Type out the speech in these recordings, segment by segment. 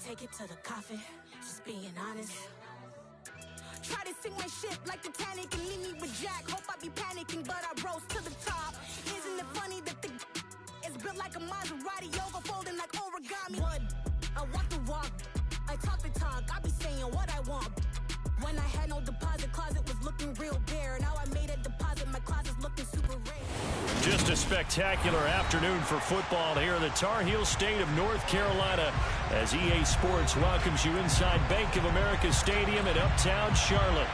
take it to the coffin, just being honest. Try to sing my shit like Titanic and leave me with Jack. Hope I be panicking, but I rose to the top. Isn't it funny that the is built like a Maserati, yoga folding like origami? What? I walk the walk, I talk the talk, I be saying what I want. When I had no deposit, closet was looking real bare. Now I made a deposit, my closet's looking super rare. Just a spectacular afternoon for football here in the Tar Heel state of North Carolina as EA Sports welcomes you inside Bank of America Stadium in Uptown Charlotte.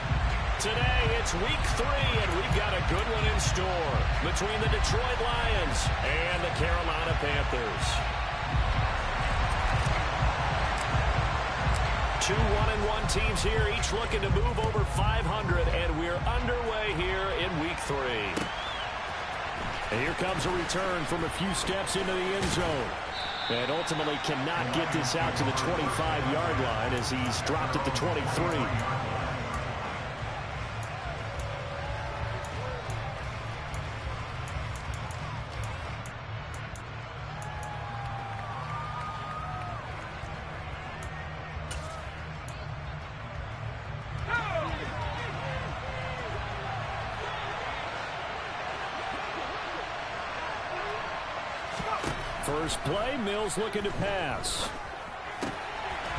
Today, it's week 3, and we've got a good one in store between the Detroit Lions and the Carolina Panthers. 2 1-1 teams here, each looking to move over 500, and we're underway here in week 3. And here comes a return from a few steps into the end zone. And ultimately cannot get this out to the 25-yard line as he's dropped at the 23. First play, Mills looking to pass.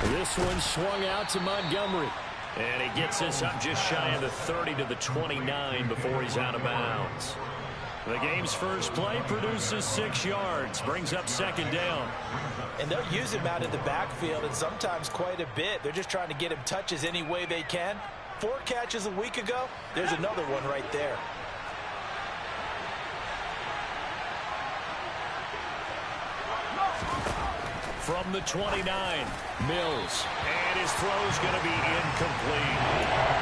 This one swung out to Montgomery. And he gets this up just shy of the 30 to the 29 before he's out of bounds. The game's first play produces 6 yards, brings up second down. And they'll use him out in the backfield, and sometimes quite a bit. They're just trying to get him touches any way they can. 4 catches a week ago, there's another one right there. From the 29, Mills. And his throw's going to be incomplete.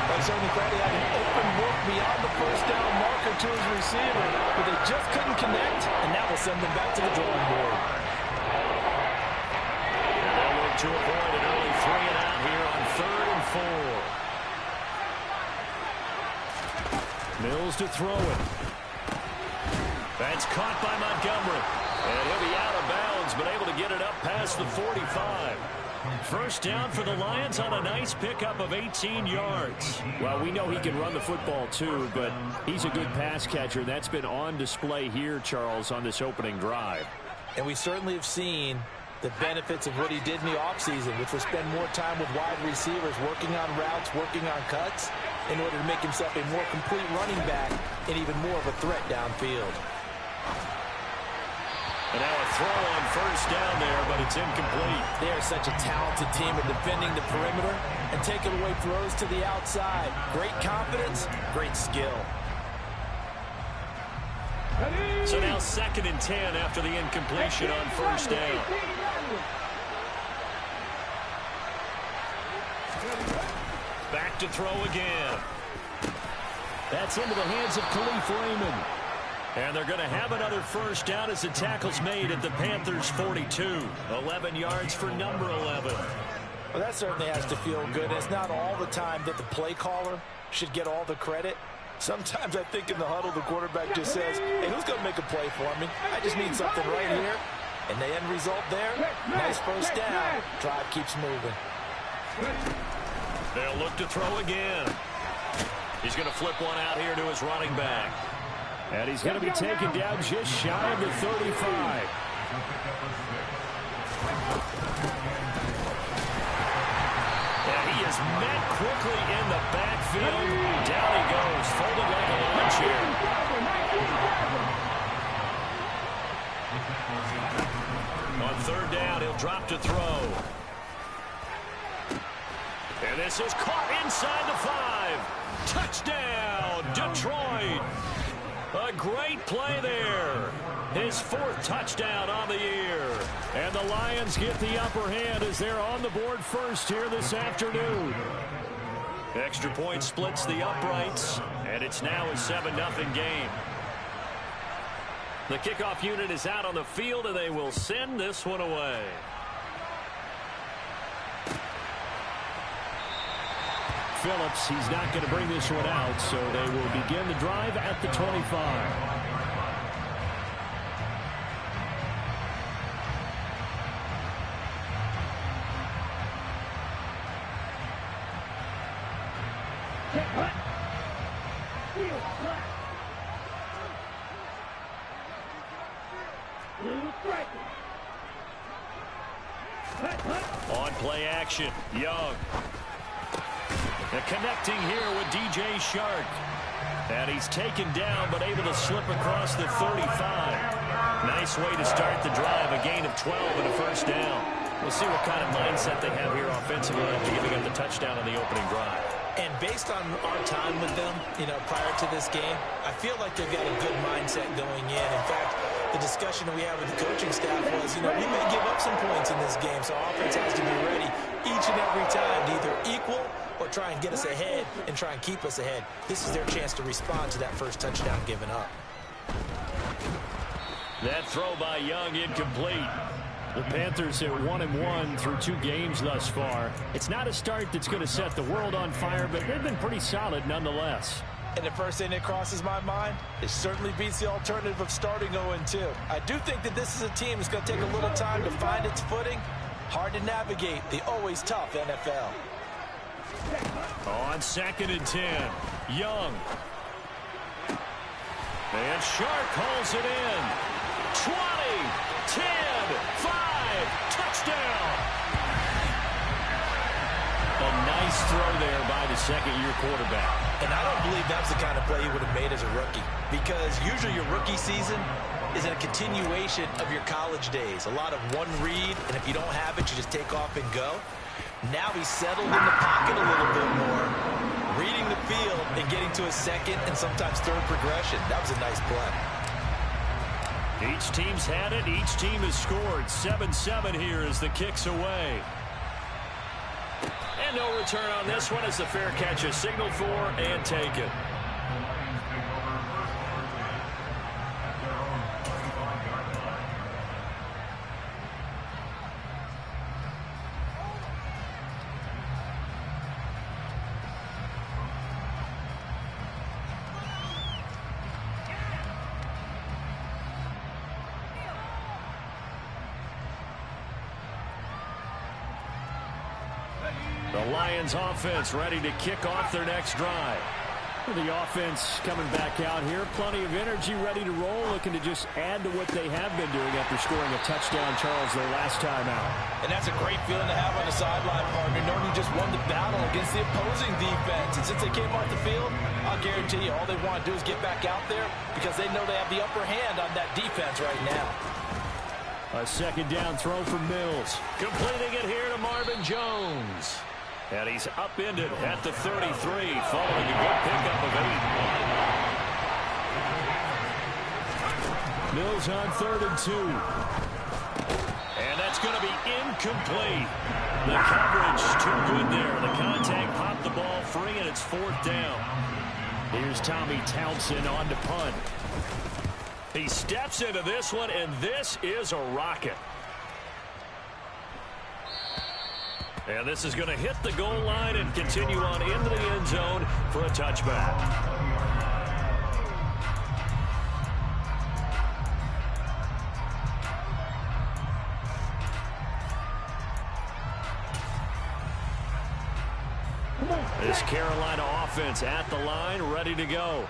They certainly thought he had an open look beyond the first down marker to his receiver, but they just couldn't connect, and that will send them back to the drawing board. And they'll look to avoid an early 3 and out here on 3rd and 4. Mills to throw it. That's caught by Montgomery. And he'll be out of bounds, but able to get it up past the 45. First down for the Lions on a nice pickup of 18 yards. Well, we know he can run the football too, but he's a good pass catcher. That's been on display here, Charles, on this opening drive. And we certainly have seen the benefits of what he did in the offseason, which was spend more time with wide receivers, working on routes, working on cuts, in order to make himself a more complete running back and even more of a threat downfield. And now a throw on first down there, but it's incomplete. They are such a talented team at defending the perimeter and taking away throws to the outside. Great confidence, great skill. So now 2nd and 10 after the incompletion on first down. Back to throw again. That's into the hands of Khalif Raymond. And they're going to have another first down as the tackle's made at the Panthers' 42. 11 yards for number 11. Well, that certainly has to feel good. It's not all the time that the play caller should get all the credit. Sometimes I think in the huddle, the quarterback just says, hey, who's going to make a play for me? I just need something right here. And the end result there, nice first down. Drive keeps moving. They'll look to throw again. He's going to flip one out here to his running back. And he's going to be taken down just shy of the 35. And he is met quickly in the backfield. Down he goes, folded like a lawn chair. On 3rd down, he'll drop to throw. And this is caught inside the 5. Touchdown, Detroit. A great play there. His 4th touchdown on the year. And the Lions get the upper hand as they're on the board first here this afternoon. Extra point splits the uprights, and it's now a 7-0 game. The kickoff unit is out on the field, and they will send this one away. Phillips, he's not going to bring this one out, so they will begin the drive at the 25. On play action, Young. And connecting here with DJ Shark. And he's taken down, but able to slip across the 35. Nice way to start the drive, a gain of 12 and a first down. We'll see what kind of mindset they have here offensively after giving up the touchdown on the opening drive. And based on our time with them, prior to this game, I feel like they've got a good mindset going in. In fact, the discussion that we had with the coaching staff was, we may give up some points in this game, so offense has to be ready each and every time to either equal or try and get us ahead and try and keep us ahead. This is their chance to respond to that first touchdown given up. That throw by Young incomplete. The Panthers are 1-1 through 2 games thus far. It's not a start that's going to set the world on fire, but they've been pretty solid nonetheless. And the first thing that crosses my mind, it certainly beats the alternative of starting 0-2. I do think that this is a team that's going to take a little time to find its footing. Hard to navigate the always tough NFL. On 2nd and 10, Young. And Shark hauls it in. 20, 10, 5, touchdown. A nice throw there by the second-year quarterback. And I don't believe that's the kind of play he would have made as a rookie, because usually your rookie season is a continuation of your college days. A lot of one read, and if you don't have it, you just take off and go. Now he's settled in the pocket a little bit more, reading the field and getting to a second and sometimes third progression. That was a nice play. Each team's had it. Each team has scored. 7-7 here as the kick's away. And no return on this one as the fair catch is signaled for and taken. The Lions offense ready to kick off their next drive. The offense coming back out here. Plenty of energy, ready to roll, looking to just add to what they have been doing after scoring a touchdown, Charles, their last time out. And that's a great feeling to have on the sideline, partner, knowing you just won the battle against the opposing defense. And since they came off the field, I'll guarantee you all they want to do is get back out there because they know they have the upper hand on that defense right now. A second down throw from Mills. Completing it here to Marvin Jones. And he's upended at the 33, following a good pickup of 8. Mills on 3rd and 2. And that's going to be incomplete. The coverage too good there. The contact popped the ball free, and it's 4th down. Here's Tommy Townsend on to punt. He steps into this one, and this is a rocket. And this is going to hit the goal line and continue on into the end zone for a touchback. This Carolina offense at the line, ready to go.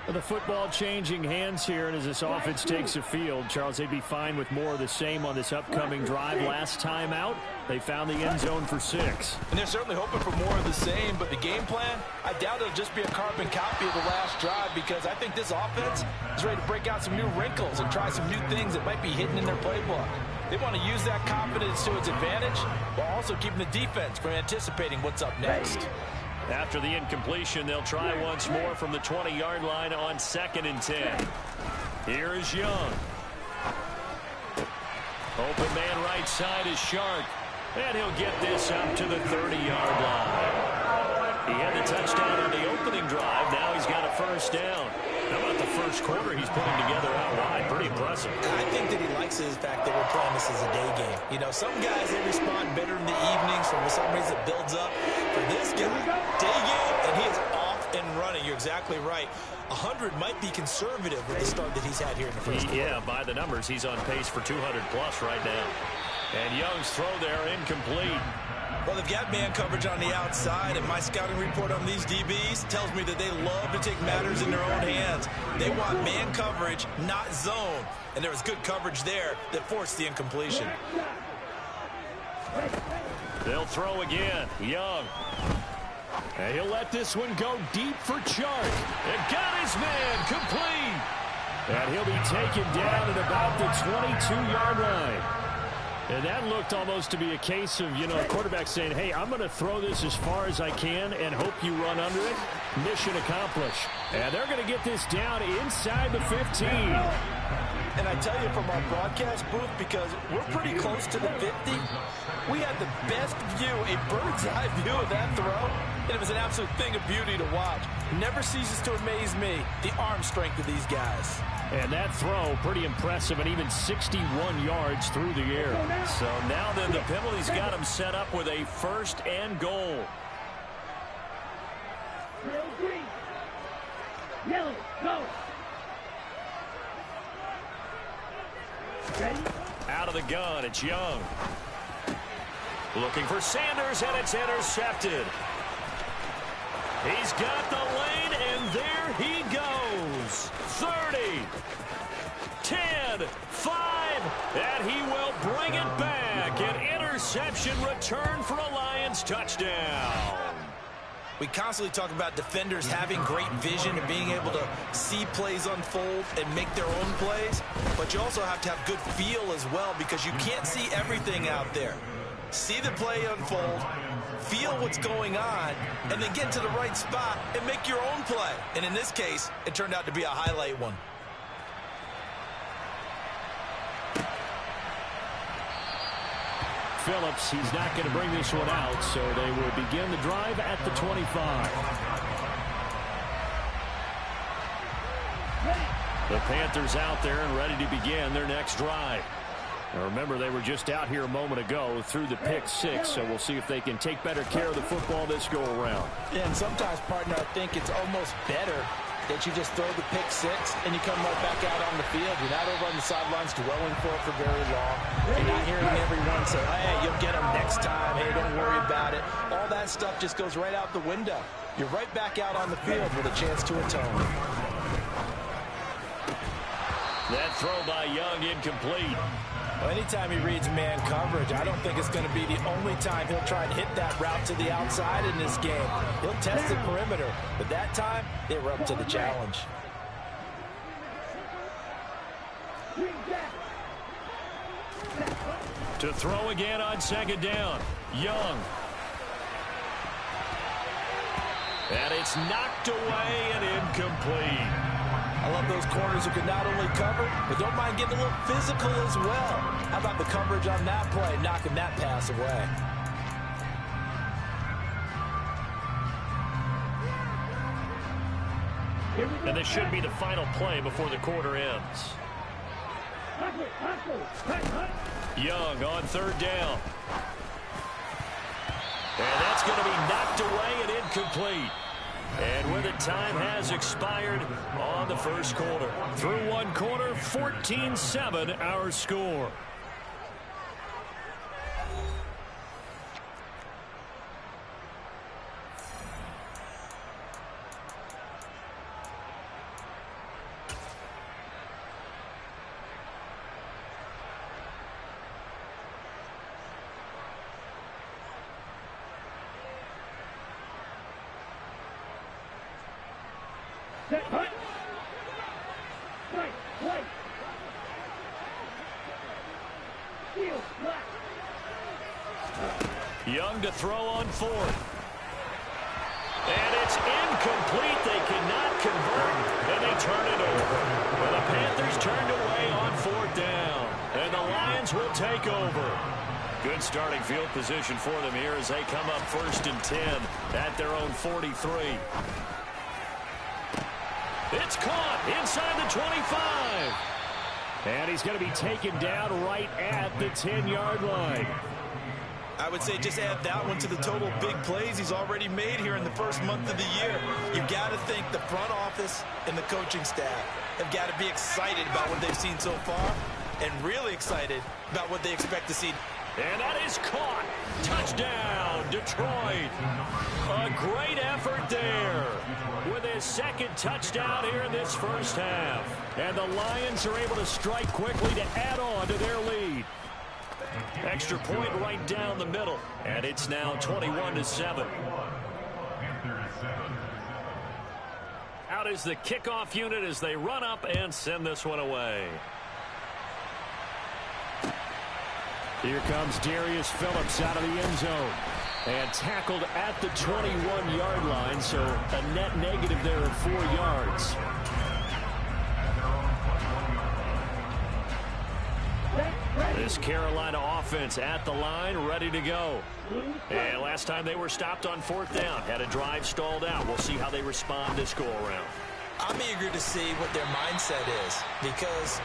The football changing hands here, and as this offense takes the field, Charles, they'd be fine with more of the same on this upcoming drive. Last time out, they found the end zone for 6. And they're certainly hoping for more of the same, but the game plan, I doubt it'll just be a carbon copy of the last drive, because I think this offense is ready to break out some new wrinkles and try some new things that might be hidden in their playbook. They want to use that confidence to its advantage while also keeping the defense from anticipating what's up next. After the incompletion, they'll try once more from the 20-yard line on 2nd and 10. Here is Young. Open man right side is Shark. And he'll get this up to the 30-yard line. He had the touchdown on the opening drive. Now he's got a first down. How about the first quarter he's putting together out wide? Pretty impressive. I think that he likes the fact that we're playing this as a day game. You know, some guys, they respond better in the evenings. For some reason, it builds up. For this guy, day game, and he is off and running. You're exactly right. 100 might be conservative with the start that he's had here in the first quarter. Yeah, by the numbers, he's on pace for 200+ right now. And Young's throw there incomplete. Well, they've got man coverage on the outside, and my scouting report on these DBs tells me that they love to take matters in their own hands. They want man coverage, not zone. And there was good coverage there that forced the incompletion. They'll throw again. Young. And he'll let this one go deep for Chark. And got his man complete. And he'll be taken down at about the 22-yard line. And that looked almost to be a case of, a quarterback saying, hey, I'm going to throw this as far as I can and hope you run under it. Mission accomplished. And they're going to get this down inside the 15. And I tell you, from our broadcast booth, because we're pretty close to the 50, we had the best view, a bird's-eye view of that throw, and it was an absolute thing of beauty to watch. Never ceases to amaze me, the arm strength of these guys. And that throw, pretty impressive, and even 61 yards through the air. So now then, the penalty's got him set up with a 1st and goal. Yellow, go. Out of the gun, it's Young. Looking for Sanders, and it's intercepted. He's got the lane, and there he goes. 30, 10, 5, and he will bring it back. An interception return for a Lions touchdown. We constantly talk about defenders having great vision and being able to see plays unfold and make their own plays, but you also have to have good feel as well, because you can't see everything out there. See the play unfold, feel what's going on, and then get to the right spot and make your own play. And in this case, it turned out to be a highlight one. Phillips, he's not going to bring this one out, so they will begin the drive at the 25. The Panthers out there and ready to begin their next drive. Now remember, they were just out here a moment ago through the pick 6, so we'll see if they can take better care of the football this go-around. Yeah, and sometimes, partner, I think it's almost better that you just throw the pick 6 and you come right back out on the field. You're not over on the sidelines dwelling for it for very long. You're not hearing everyone say, hey, you'll get them next time. Hey, don't worry about it. All that stuff just goes right out the window. You're right back out on the field with a chance to atone. That throw by Young incomplete. Well, anytime he reads man coverage, I don't think it's going to be the only time he'll try and hit that route to the outside in this game. He'll test the perimeter, but that time, they were up to the challenge. To throw again on 2nd down. Young. And it's knocked away and incomplete. I love those corners who can not only cover, but don't mind getting a little physical as well. How about the coverage on that play, knocking that pass away? And this should be the final play before the quarter ends. Young on 3rd down. And that's going to be knocked away and incomplete. And with it, time has expired on the 1st quarter. Through 1 quarter, 14-7 our score. Young to throw on 4th. And it's incomplete. They cannot convert, and they turn it over. Well, the Panthers turned away on 4th down, and the Lions will take over. Good starting field position for them here as they come up 1st and 10 at their own 43. It's caught inside the 25. And he's going to be taken down right at the 10-yard line. I would say just add that one to the total big plays he's already made here in the first month of the year. You've got to think the front office and the coaching staff have got to be excited about what they've seen so far and really excited about what they expect to see. And that is caught. Touchdown. Detroit. A great effort there with his second touchdown here in this first half. And the Lions are able to strike quickly to add on to their lead. Extra point right down the middle. And it's now 21-7. Out is the kickoff unit as they run up and send this one away. Here comes Darius Phillips out of the end zone. And tackled at the 21-yard line, so a net negative there of 4 yards. This Carolina offense at the line, ready to go. And last time they were stopped on 4th down, had a drive stalled out. We'll see how they respond this go-around. I'm eager to see what their mindset is, because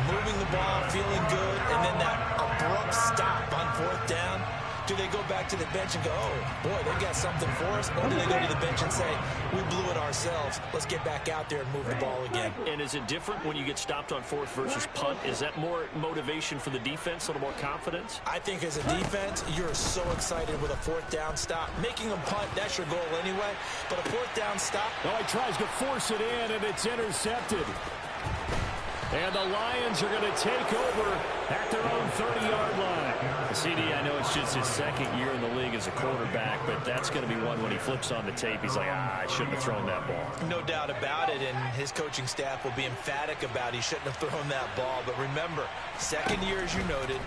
moving the ball, feeling good, and then that abrupt stop on 4th down, do they go back to the bench and go, oh, boy, they've got something for us? Or do they go to the bench and say, we blew it ourselves, let's get back out there and move the ball again? And is it different when you get stopped on 4th versus punt? Is that more motivation for the defense, a little more confidence? I think as a defense, you're so excited with a 4th down stop. Making them punt, that's your goal anyway. But a 4th down stop. Oh, he tries to force it in, and it's intercepted. And the Lions are going to take over at their own 30-yard line. CD, I know it's just his second year in the league as a quarterback, but that's going to be one when he flips on the tape. He's like, I shouldn't have thrown that ball. No doubt about it, and his coaching staff will be emphatic about he shouldn't have thrown that ball. But remember, second year, as you noted,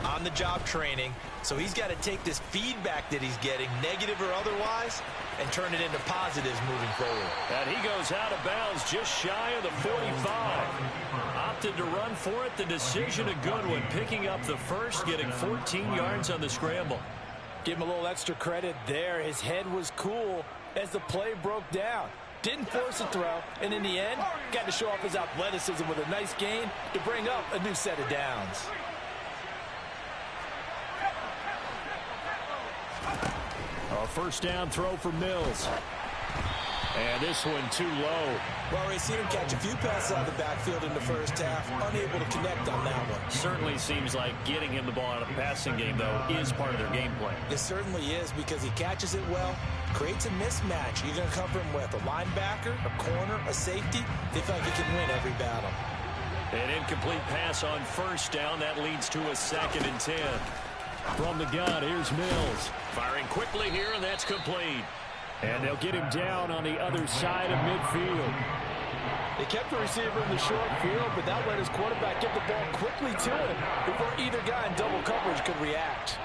on-the-job training, so he's got to take this feedback that he's getting, negative or otherwise, and turn it into positives moving forward. And he goes out of bounds just shy of the 45. Opted to run for it. The decision a good one. Picking up the first, getting 14 yards on the scramble. Give him a little extra credit there. His head was cool as the play broke down. Didn't force a throw, and in the end, got to show off his athleticism with a nice gain to bring up a new set of downs. A first down throw for Mills. And this one too low. Well, we've seen him catch a few passes out of the backfield in the first half. Unable to connect on that one. Certainly seems like getting him the ball out of the passing game, though, is part of their game plan. It certainly is, because he catches it well, creates a mismatch. You're going to cover him with a linebacker, a corner, a safety. They feel like he can win every battle. An incomplete pass on first down. That leads to a 2nd and 10. From the gun, here's Mills. Firing quickly here, and that's complete. And they'll get him down on the other side of midfield. They kept the receiver in the short field, but that let his quarterback get the ball quickly to him before either guy in double coverage could react.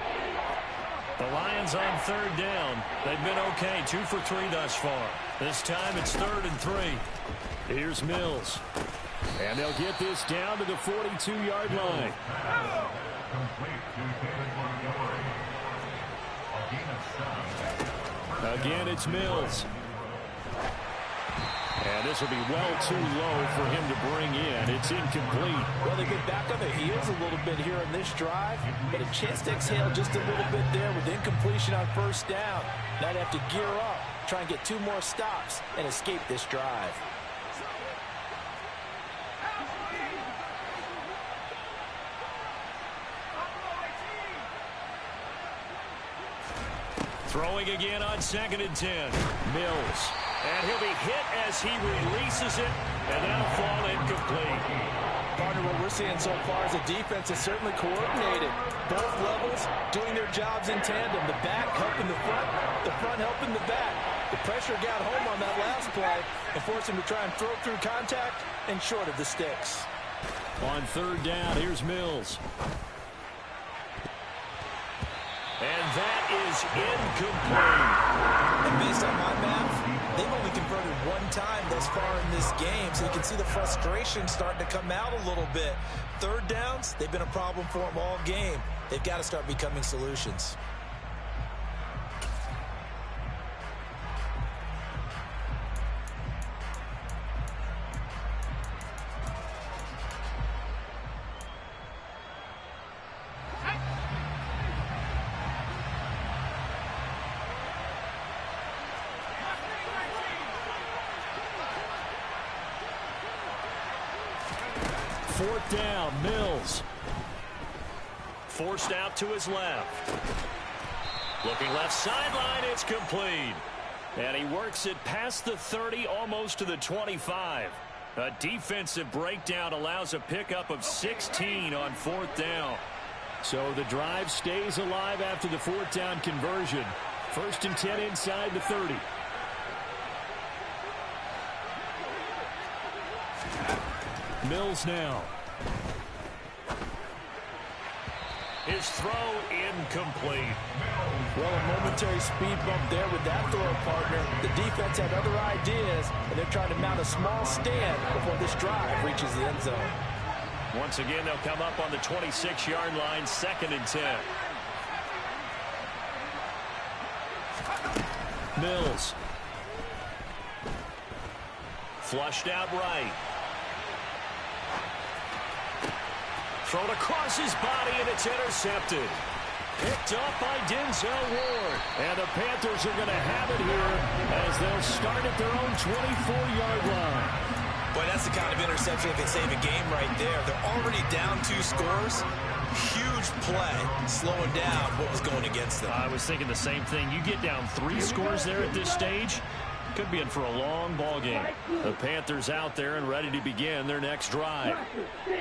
The Lions on 3rd down. They've been okay, 2 for 3 thus far. This time it's 3rd and 3. Here's Mills. And they'll get this down to the 42-yard line. Again, it's Mills. And this will be well too low for him to bring in. It's incomplete. Well, they get back on their heels a little bit here in this drive, but a chance to exhale just a little bit there with incompletion on first down. Now they have to gear up, try and get 2 more stops, and escape this drive. Throwing again on 2nd and 10. Mills. And he'll be hit as he releases it, and that'll fall incomplete. Partner, what we're seeing so far is a defense is certainly coordinated. Both levels doing their jobs in tandem. The back helping the front helping the back. The pressure got home on that last play and forced him to try and throw through contact and short of the sticks. On 3rd down, here's Mills. And that is incomplete. And based on my math, they've only converted 1 time thus far in this game, so you can see the frustration starting to come out a little bit. 3rd downs, they've been a problem for them all game. They've got to start becoming solutions. Fourth down, Mills. Forced out to his left. Looking left sideline, it's complete. And he works it past the 30, almost to the 25. A defensive breakdown allows a pickup of 16 on 4th down. So the drive stays alive after the 4th down conversion. 1st and 10 inside the 30. Mills now. His throw incomplete. Well, a momentary speed bump there with that throw, partner. The defense had other ideas, and they're trying to mount a small stand before this drive reaches the end zone. Once again, they'll come up on the 26-yard line, 2nd and 10. Mills. Flushed out right. Thrown across his body, and it's intercepted. Picked up by Denzel Ward. And the Panthers are going to have it here as they'll start at their own 24-yard line. Boy, that's the kind of interception that can save a game right there. They're already down 2 scores. Huge play, slowing down what was going against them. I was thinking the same thing. You get down 3 scores there at this stage, could be in for a long ball game. The Panthers out there and ready to begin their next drive.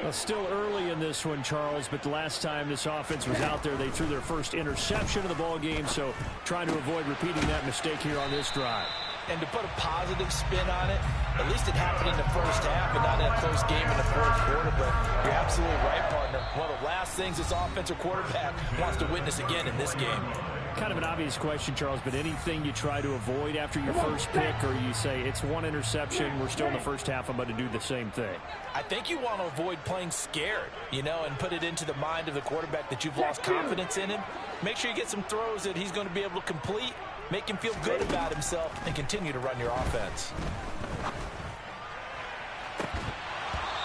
Well, still early in this one, Charles, but the last time this offense was out there, they threw their first interception of the ball game, so trying to avoid repeating that mistake here on this drive. And to put a positive spin on it, at least it happened in the first half and not in a close game in the 4th quarter. But you're absolutely right, partner. One of the last things this offensive quarterback wants to witness again in this game. Kind of an obvious question, Charles, but anything you try to avoid after your first pick, or you say it's 1 interception, we're still in the first half, I'm going to do the same thing? I think you want to avoid playing scared, and put it into the mind of the quarterback that you've lost confidence in him. Make sure you get some throws that he's going to be able to complete, make him feel good about himself, and continue to run your offense.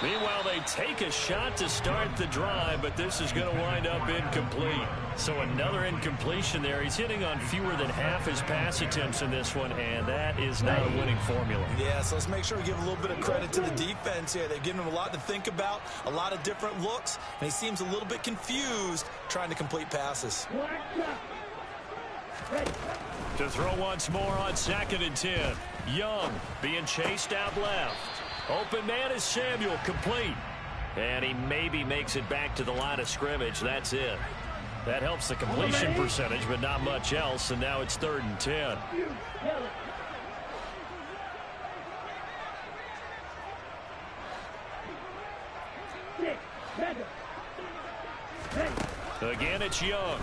Meanwhile, they take a shot to start the drive, but this is going to wind up incomplete. So another incompletion there. He's hitting on fewer than half his pass attempts in this one, and that is not a winning formula. Yeah, so let's make sure we give a little bit of credit to the defense here. They've given him a lot to think about, a lot of different looks, and he seems a little bit confused trying to complete passes. To throw once more on 2nd and 10. Young being chased out left. Open man is Samuel, complete. And he maybe makes it back to the line of scrimmage. That's it. That helps the completion percentage, but not much else. And now it's 3rd and 10. Again, it's Young.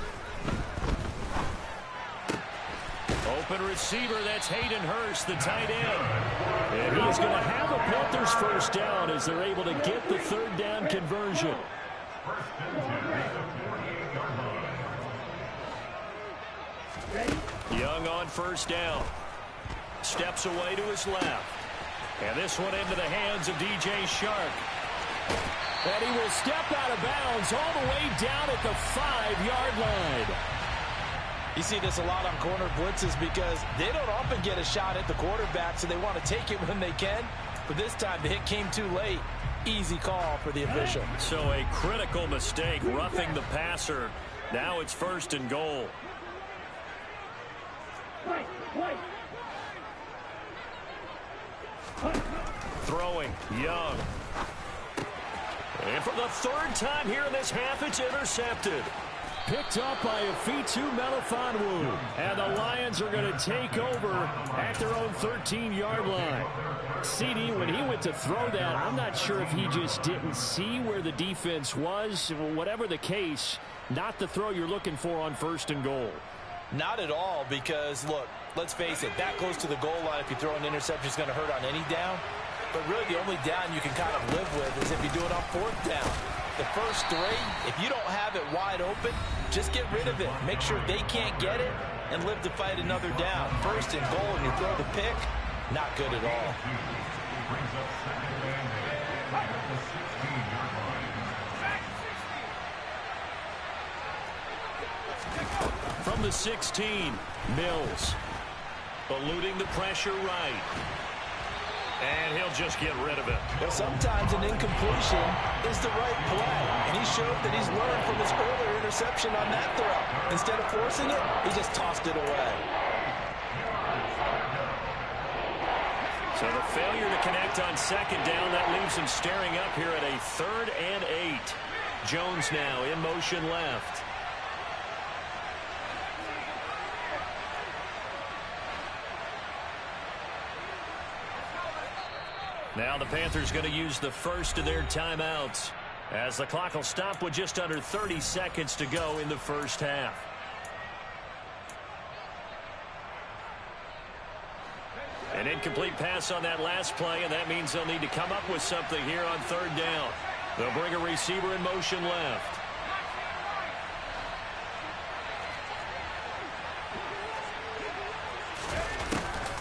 Open receiver, that's Hayden Hurst, the tight end. And he's going to have a Panthers first down as they're able to get the 3rd down conversion. Young on 1st down. Steps away to his left. And this one into the hands of DJ Shark. And he will step out of bounds all the way down at the 5-yard line. You see this a lot on corner blitzes because they don't often get a shot at the quarterback, so they want to take it when they can. But this time the hit came too late. Easy call for the official. So a critical mistake, roughing the passer. Now it's 1st and goal. Throwing, Young. And for the 3rd time here in this half, it's intercepted. Picked up by Afitu Melifonwu. And the Lions are going to take over at their own 13-yard line. CD, when he went to throw that, I'm not sure if he just didn't see where the defense was. Whatever the case, not the throw you're looking for on 1st and goal. Not at all, because, look, let's face it, that close to the goal line, if you throw an interception, is going to hurt on any down. But really, the only down you can kind of live with is if you do it on 4th down. The first 3, if you don't have it wide open, just get rid of it. Make sure they can't get it and live to fight another down. 1st and goal, and you throw the pick, not good at all. From the 16, Mills. Eluding the pressure right. And he'll just get rid of it. Well, sometimes an incompletion is the right play. And he showed that he's learned from his earlier interception on that throw. Instead of forcing it, he just tossed it away. So the failure to connect on second down, that leaves him staring up here at a 3rd and 8. Jones now in motion left. Now the Panthers going to use the first of their timeouts as the clock will stop with just under 30 seconds to go in the first half. An incomplete pass on that last play, and that means they'll need to come up with something here on 3rd down. They'll bring a receiver in motion left.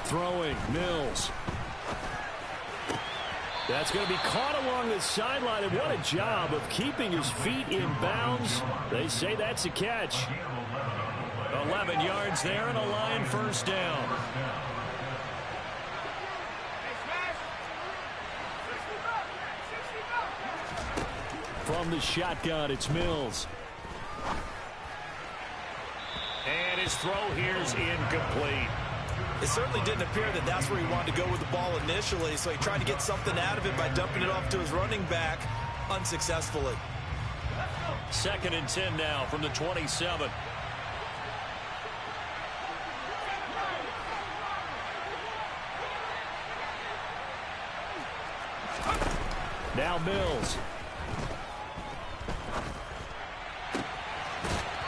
Throwing, Mills. That's going to be caught along the sideline, and what a job of keeping his feet in bounds. They say that's a catch. 11 yards there and a Lion first down. From the shotgun, it's Mills. And his throw here is incomplete. It certainly didn't appear that that's where he wanted to go with the ball initially, so he tried to get something out of it by dumping it off to his running back unsuccessfully. 2nd and 10 now from the 27. Now Mills.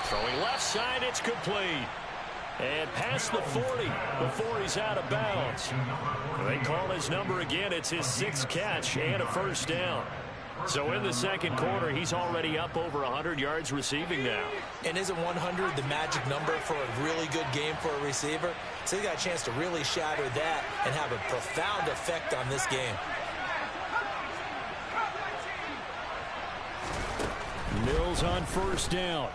Throwing left side, it's complete. And past the 40 before he's out of bounds. They call his number again. It's his 6th catch and a first down. So in the second quarter, he's already up over 100 yards receiving now. And isn't 100 the magic number for a really good game for a receiver? So he got a chance to really shatter that and have a profound effect on this game. Mills on first down.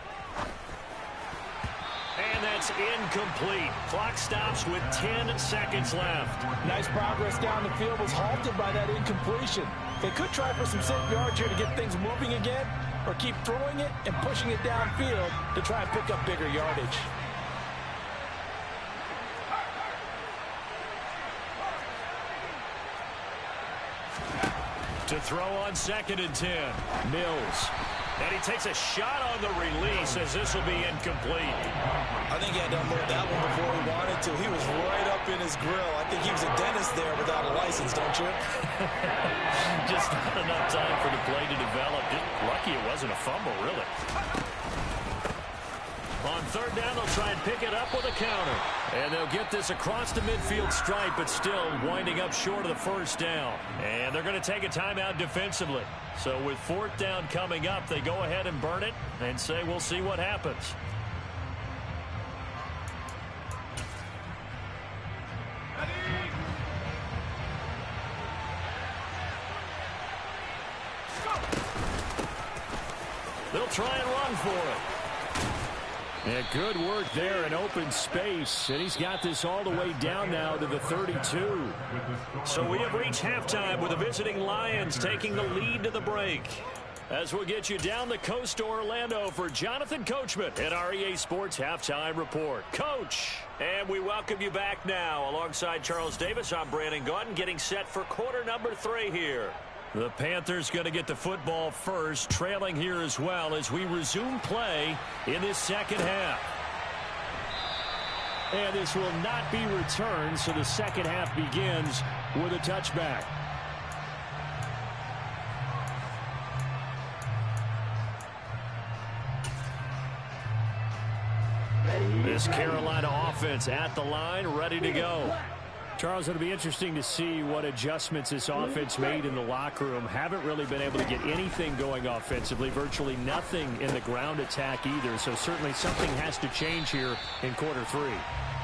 And that's incomplete. Clock stops with 10 seconds left. Nice progress down the field was halted by that incompletion. They could try for some safe yards here to get things moving again, or keep throwing it and pushing it downfield to try and pick up bigger yardage. To throw on 2nd and 10. Mills. And he takes a shot on the release as this will be incomplete. I think he had to unload that one before he wanted to. He was right up in his grill. I think he was a dentist there without a license, don't you? Just not enough time for the play to develop. Lucky it wasn't a fumble, really. On 3rd down, they'll try and pick it up with a counter. And they'll get this across the midfield stripe, but still winding up short of the first down. And they're going to take a timeout defensively. So with 4th down coming up, they go ahead and burn it and say we'll see what happens. They'll try and run for it. Yeah, good work there in open space, and he's got this all the way down now to the 32. So we have reached halftime with the visiting Lions taking the lead to the break. As we'll get you down the coast to Orlando for Jonathan Coachman at our EA Sports Halftime Report. Coach, and we welcome you back now. Alongside Charles Davis, I'm Brandon Gaudin, getting set for quarter number 3 here. The Panthers going to get the football first, trailing here as well as we resume play in this second half. And this will not be returned, so the second half begins with a touchback. This Carolina offense at the line, ready to go. Charles, it'll be interesting to see what adjustments this offense made in the locker room. Haven't really been able to get anything going offensively, virtually nothing in the ground attack either. So certainly something has to change here in quarter 3.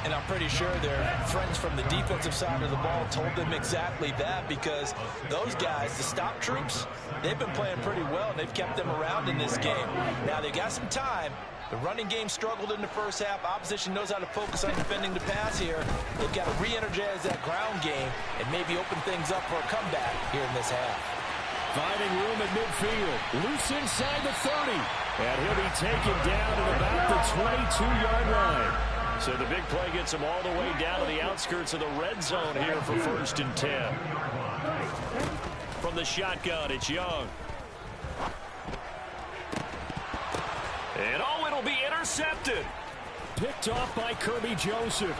And I'm pretty sure their friends from the defensive side of the ball told them exactly that, because those guys, the stop troops, they've been playing pretty well, and they've kept them around in this game. Now, they've got some time, The running game struggled in the first half. Opposition knows how to focus on defending the pass here. They've got to re-energize that ground game and maybe open things up for a comeback here in this half. Finding room at midfield. Loose inside the 30. And he'll be taken down at about the 22-yard line. So the big play gets him all the way down to the outskirts of the red zone here for 1st and 10. From the shotgun, it's Young. And it'll be intercepted. Picked off by Kirby Joseph.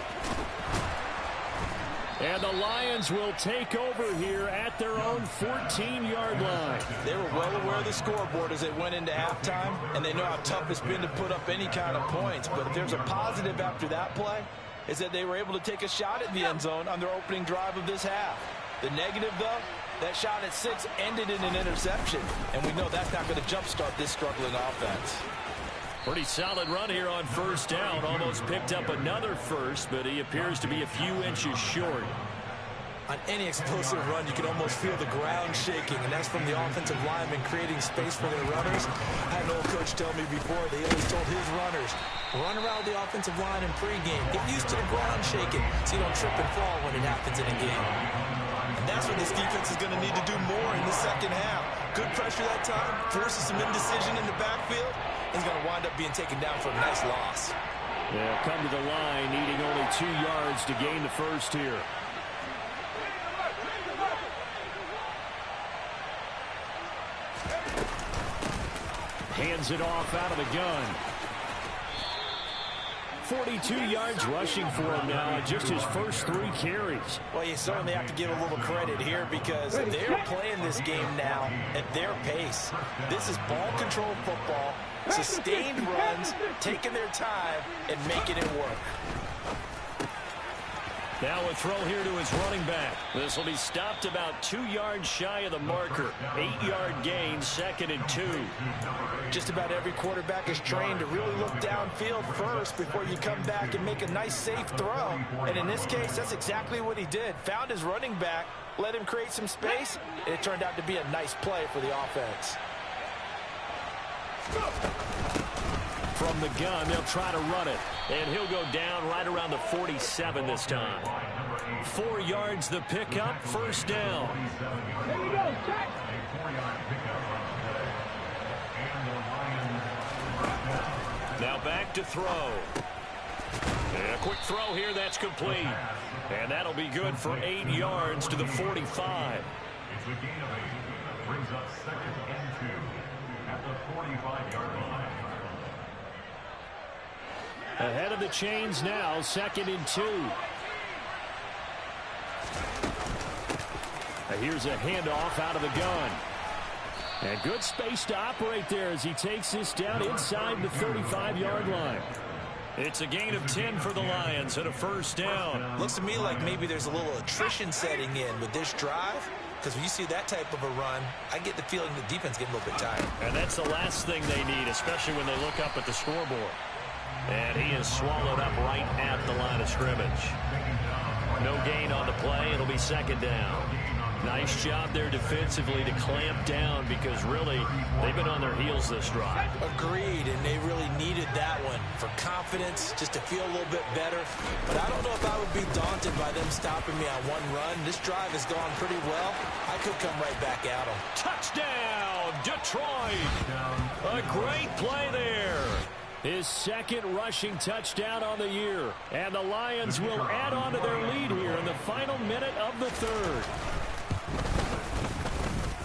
And the Lions will take over here at their own 14-yard line. They were well aware of the scoreboard as they went into halftime, and they know how tough it's been to put up any kind of points. But if there's a positive after that play, is that they were able to take a shot at the end zone on their opening drive of this half. The negative, though, that shot at 6 ended in an interception, and we know that's not going to jumpstart this struggling offense. Pretty solid run here on 1st down. Almost picked up another first, but he appears to be a few inches short. On any explosive run, you can almost feel the ground shaking, and that's from the offensive linemen creating space for their runners. I had an old coach tell me before, they always told his runners, run around the offensive line in pregame. Get used to the ground shaking so you don't trip and fall when it happens in a game. And that's what this defense is going to need to do more in the second half. Good pressure that time, forces some indecision in the backfield. He's going to wind up being taken down for a nice loss. They'll come to the line, needing only 2 yards to gain the first here. Hands it off out of the gun. 42 yards rushing for him now, just his first 3 carries. Well, you certainly have to give a little credit here because they're playing this game now at their pace. This is ball control football, sustained runs, taking their time, and making it work. Now a throw here to his running back. This will be stopped about 2 yards shy of the marker. 8-yard gain, 2nd and 2. Just about every quarterback is trained to really look downfield first before you come back and make a nice, safe throw. And in this case, that's exactly what he did. Found his running back, let him create some space, and it turned out to be a nice play for the offense. From the gun, they'll try to run it. And he'll go down right around the 47 this time. 4 yards the pickup, 1st down. There you go, check. Now back to throw. And a quick throw here, that's complete. And that'll be good for 8 yards to the 45. It's a gain of 8. Brings up 2nd and 2 at the 45-yard line. Ahead of the chains now, 2nd and 2. Here's a handoff out of the gun. And good space to operate there as he takes this down inside the 35-yard line. It's a gain of 10 for the Lions and a 1st down. Looks to me like maybe there's a little attrition setting in with this drive. Because when you see that type of a run, I get the feeling the defense getting a little bit tired. And that's the last thing they need, especially when they look up at the scoreboard. And he is swallowed up right at the line of scrimmage. No gain on the play. It'll be 2nd down. Nice job there defensively to clamp down because really they've been on their heels this drive. Agreed, and they really needed that one for confidence, just to feel a little bit better. But I don't know if I would be daunted by them stopping me on one run. This drive has gone pretty well. I could come right back at them. Touchdown, Detroit! A great play there. His 2nd rushing touchdown on the year. And the Lions will add on to their lead here in the final minute of the 3rd.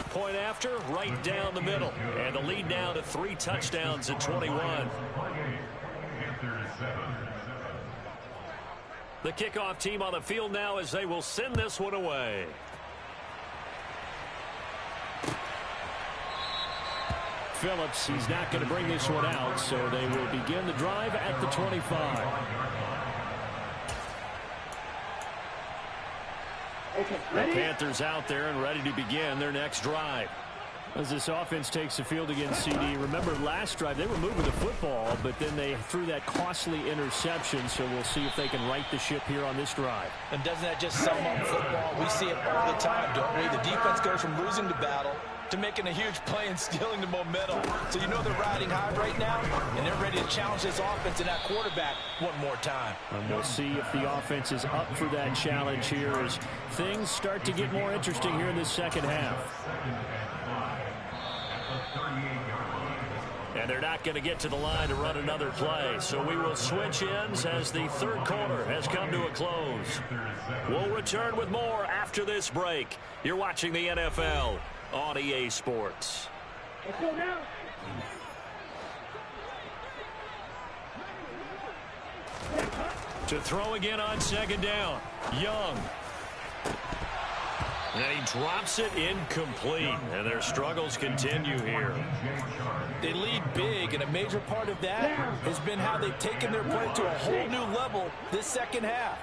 Point after, right down the middle. And the lead now to 3 touchdowns at 21. The kickoff team on the field now as they will send this one away. Phillips, he's not going to bring this one out, so they will begin the drive at the 25. Okay, The ready? Panthers out there and ready to begin their next drive. As this offense takes the field against CD, remember last drive they were moving the football, but then they threw that costly interception, so we'll see if they can right the ship here on this drive. And doesn't that just sum up football? We see it all the time, don't we? The defense goes from losing the battle to making a huge play and stealing the momentum. So you know they're riding high right now, and they're ready to challenge this offense and that quarterback one more time. And we'll see if the offense is up for that challenge here as things start to get more interesting here in the second half. And they're not going to get to the line to run another play. So we will switch ends as the third quarter has come to a close. We'll return with more after this break. You're watching the NFL on EA Sports. Let's go now. To throw again on second down. Young. And he drops it incomplete. And their struggles continue here. They lead big, and a major part of that has been how they've taken their play to a whole new level this second half.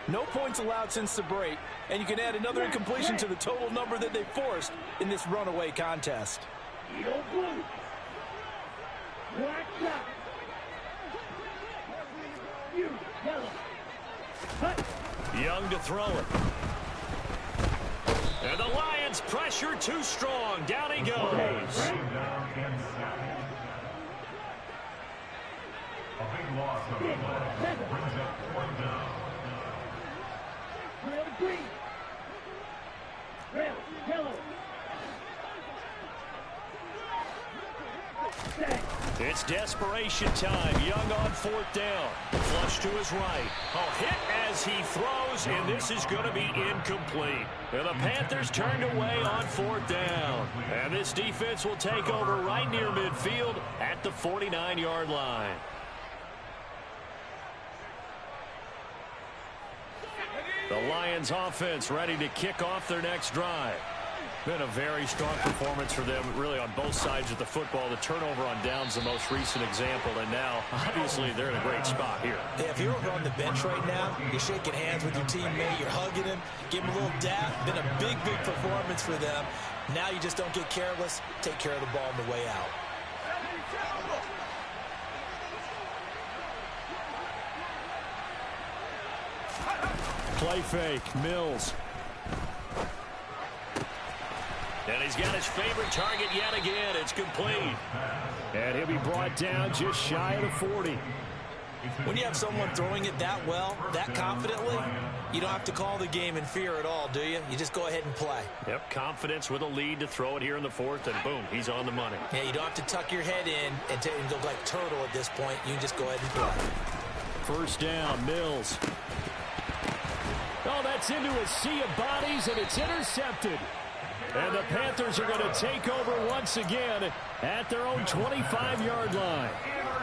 No points allowed since the break, and you can add another incompletion to the total number that they forced in this runaway contest. Young to throw it. And the Lions pressure too strong. Down he goes. A big loss of the play brings up fourth down. It's desperation time. Young on fourth down. Flush to his right. A hit as he throws, and this is going to be incomplete. And the Panthers turned away on fourth down. And this defense will take over right near midfield at the 49-yard line. The Lions offense ready to kick off their next drive. Been a very strong performance for them, really, on both sides of the football. The turnover on downs the most recent example, and now, obviously, they're in a great spot here. Yeah, if you're on the bench right now, you're shaking hands with your teammate, you're hugging him, give him a little dap. Been a big, big performance for them. Now you just don't get careless. Take care of the ball on the way out. Play fake, Mills. And he's got his favorite target yet again. It's complete. And he'll be brought down just shy of the 40. When you have someone throwing it that well, that confidently, you don't have to call the game in fear at all, do you? You just go ahead and play. Yep, confidence with a lead to throw it here in the fourth, and boom, he's on the money. Yeah, you don't have to tuck your head in and go like turtle at this point. You can just go ahead and play. First down, Mills. Oh, that's into a sea of bodies, and it's intercepted. And the Panthers are going to take over once again at their own 25-yard line.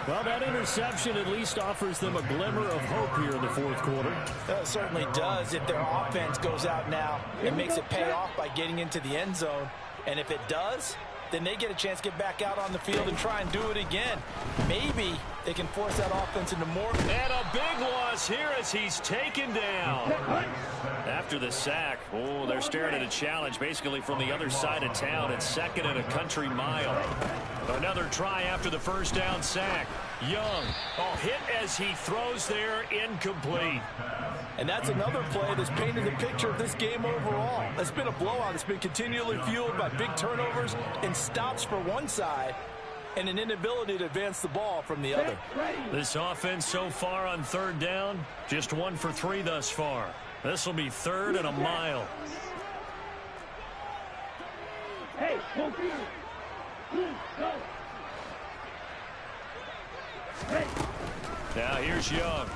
Well, that interception at least offers them a glimmer of hope here in the fourth quarter. It certainly does. If their offense goes out now, it makes it pay off by getting into the end zone. And if it does, then they get a chance to get back out on the field and try and do it again. Maybe they can force that offense into more. And a big loss here as he's taken down. After the sack, oh, they're staring at a challenge basically from the other side of town. It's second and a country mile. Another try after the first down sack. Young, hit as he throws there, incomplete. And that's another play that's painted the picture of this game overall. It's been a blowout. It's been continually fueled by big turnovers and stops for one side and an inability to advance the ball from the other. This offense so far on third down, just 1 for 3 thus far. This will be third and a mile. Hey, go here. Go. Hey. Now here's Young.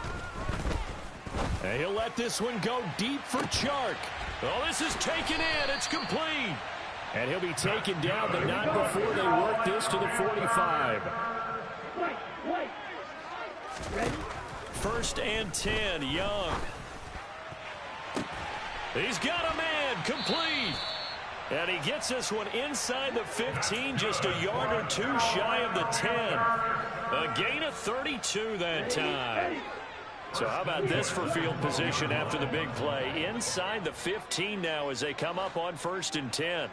And he'll let this one go deep for Chark. Oh, this is taken in. It's complete. And he'll be taken down, but not before they work this to the 45. Wait. Ready? First and 10, Young. He's got a man, complete. And he gets this one inside the 15, just a yard or two shy of the 10. A gain of 32 that time. So how about this for field position after the big play? Inside the 15 now as they come up on first and 10.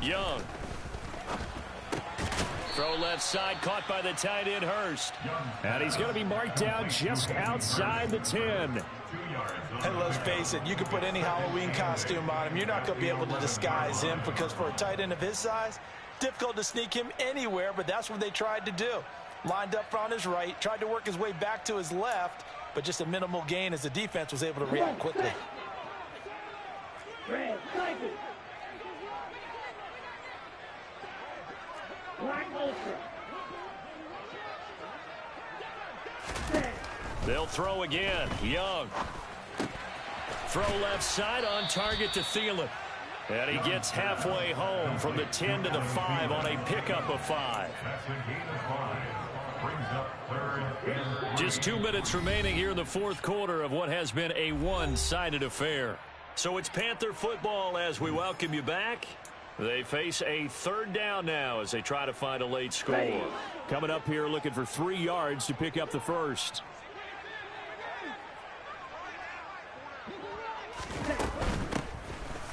Young. Throw left side, caught by the tight end, Hurst. And he's going to be marked down just outside the 10. 2 yards. And let's face it, you can put any Halloween costume on him. You're not going to be able to disguise him because for a tight end of his size, difficult to sneak him anywhere, but that's what they tried to do. Lined up on his right, tried to work his way back to his left, but just a minimal gain as the defense was able to react quickly. Red, cycle. Black ultra. They'll throw again. Young. Throw left side on target to Thielen. And he gets halfway home from the 10 to the 5 on a pickup of 5. That's a gain of 5. Brings up 3rd and Just 2 minutes remaining here in the fourth quarter of what has been a one-sided affair. So it's Panther football as we welcome you back. They face a 3rd down now as they try to find a late score. Coming up here looking for 3 yards to pick up the first.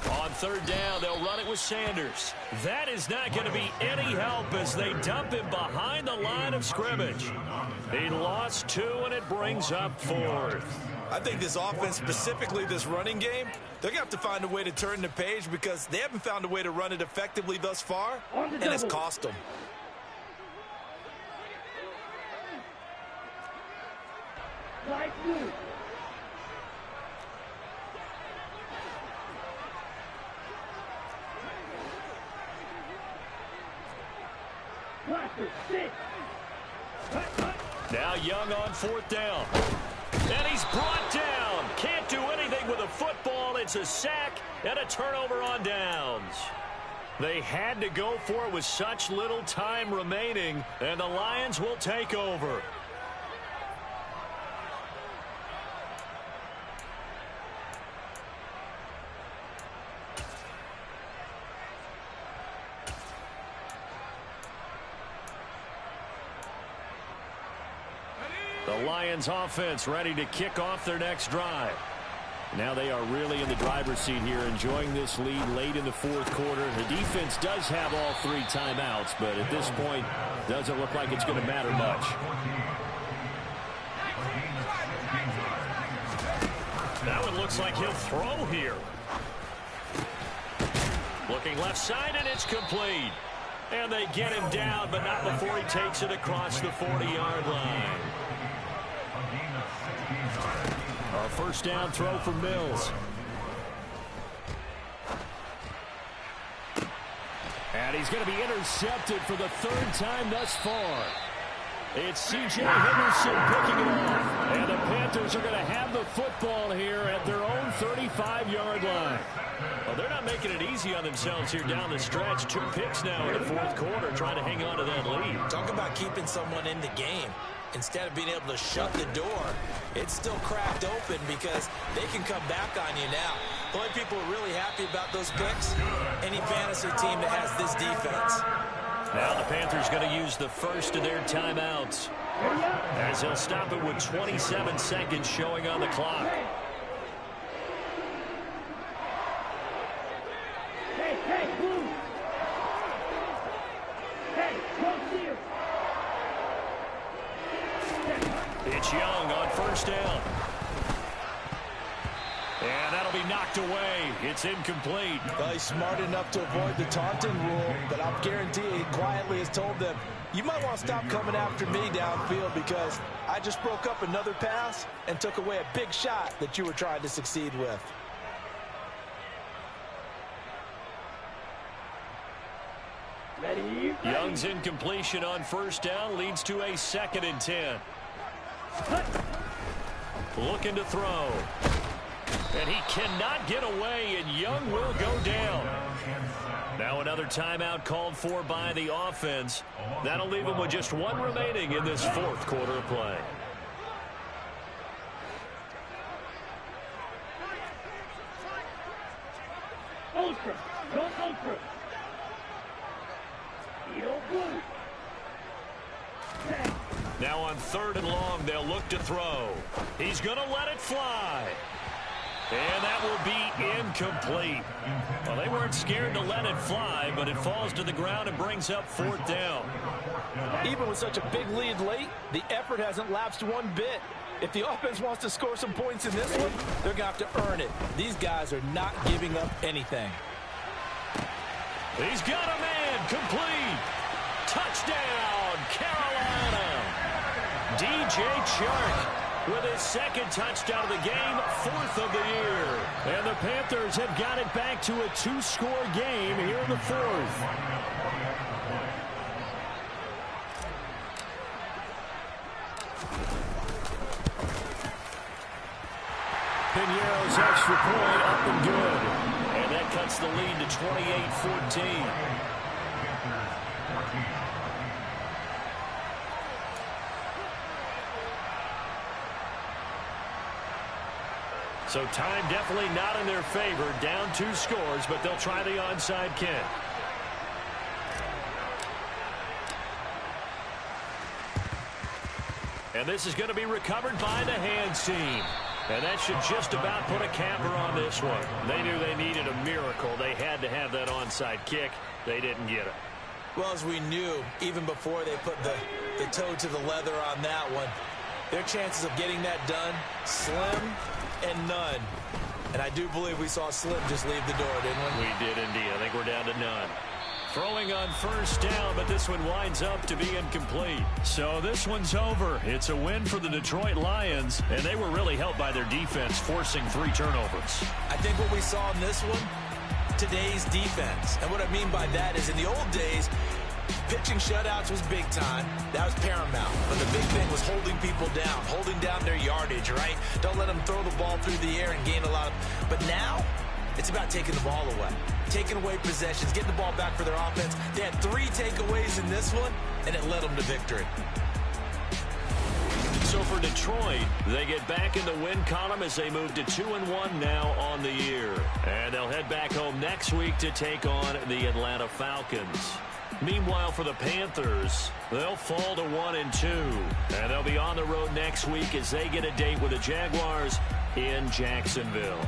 On 3rd down, they'll run it with Sanders. That is not going to be any help as they dump him behind the line of scrimmage. He lost 2, and it brings up 4th. I think this offense, specifically this running game, they're going to have to find a way to turn the page because they haven't found a way to run it effectively thus far, and it's cost them. Light blue. Blaster, 6. Now Young on 4th down. And he's brought down. Can't do anything with a football. It's a sack and a turnover on downs. They had to go for it with such little time remaining, and the Lions will take over. The Lions offense ready to kick off their next drive. Now they are really in the driver's seat here, enjoying this lead late in the fourth quarter. The defense does have all 3 timeouts, but at this point, doesn't look like it's going to matter much. That one looks like he'll throw here. Looking left side, and it's complete. And they get him down, but not before he takes it across the 40-yard line. A first down throw for Mills. And he's going to be intercepted for the 3rd time thus far. It's C.J. Henderson picking it off. And the Panthers are going to have the football here at their own 35-yard line. Well, they're not making it easy on themselves here down the stretch. 2 picks now in the fourth quarter trying to hang on to that lead. Talk about keeping someone in the game. Instead of being able to shut the door, it's still cracked open because they can come back on you now. The only people who are really happy about those picks, any fantasy team that has this defense. Now the Panthers going to use the first of their timeouts as they'll stop it with 27 seconds showing on the clock. Hey, blue. Hey, close here. It's Young on first down. And that'll be knocked away. It's incomplete. Well, he's smart enough to avoid the taunting rule, but I'll guarantee he quietly has told them, you might want to stop coming after me downfield because I just broke up another pass and took away a big shot that you were trying to succeed with. Ready? Young's incompletion on first down leads to a 2nd and 10. Looking to throw. And he cannot get away, and Young will go down. Now another timeout called for by the offense. That'll leave him with just 1 remaining in this fourth quarter of play. Ultra. Go ultra. Yo, blue. Now on 3rd and long, they'll look to throw. He's going to let it fly. And that will be incomplete. Well, they weren't scared to let it fly, but it falls to the ground and brings up 4th down. Even with such a big lead late, the effort hasn't lapsed one bit. If the offense wants to score some points in this one, they're going to have to earn it. These guys are not giving up anything. He's got a man, complete. Touchdown, Carolina. DJ Chark with his 2nd touchdown of the game, 4th of the year. And the Panthers have got it back to a 2-score game here in the 4th. Piñeiro's extra point up and good. And that cuts the lead to 28-14. So time definitely not in their favor. Down 2 scores, but they'll try the onside kick. And this is going to be recovered by the hands team. And that should just about put a capper on this one. They knew they needed a miracle. They had to have that onside kick. They didn't get it. Well, as we knew, even before they put the toe to the leather on that one, their chances of getting that done, slim and none. And I do believe we saw Slim just leave the door, didn't we? We did indeed. I think we're down to none. Throwing on 1st down, but this one winds up to be incomplete. So this one's over. It's a win for the Detroit Lions, and they were really helped by their defense, forcing 3 turnovers. I think what we saw in this one, today's defense. And what I mean by that is in the old days, pitching shutouts was big time. That was paramount. But the big thing was holding people down, holding down their yardage, right? Don't let them throw the ball through the air and gain a lot of... But now, it's about taking the ball away. Taking away possessions, getting the ball back for their offense. They had 3 takeaways in this one, and it led them to victory. So for Detroit, they get back in the win column as they move to 2-1 now on the year. And they'll head back home next week to take on the Atlanta Falcons. Meanwhile, for the Panthers, they'll fall to 1-2. And they'll be on the road next week as they get a date with the Jaguars in Jacksonville.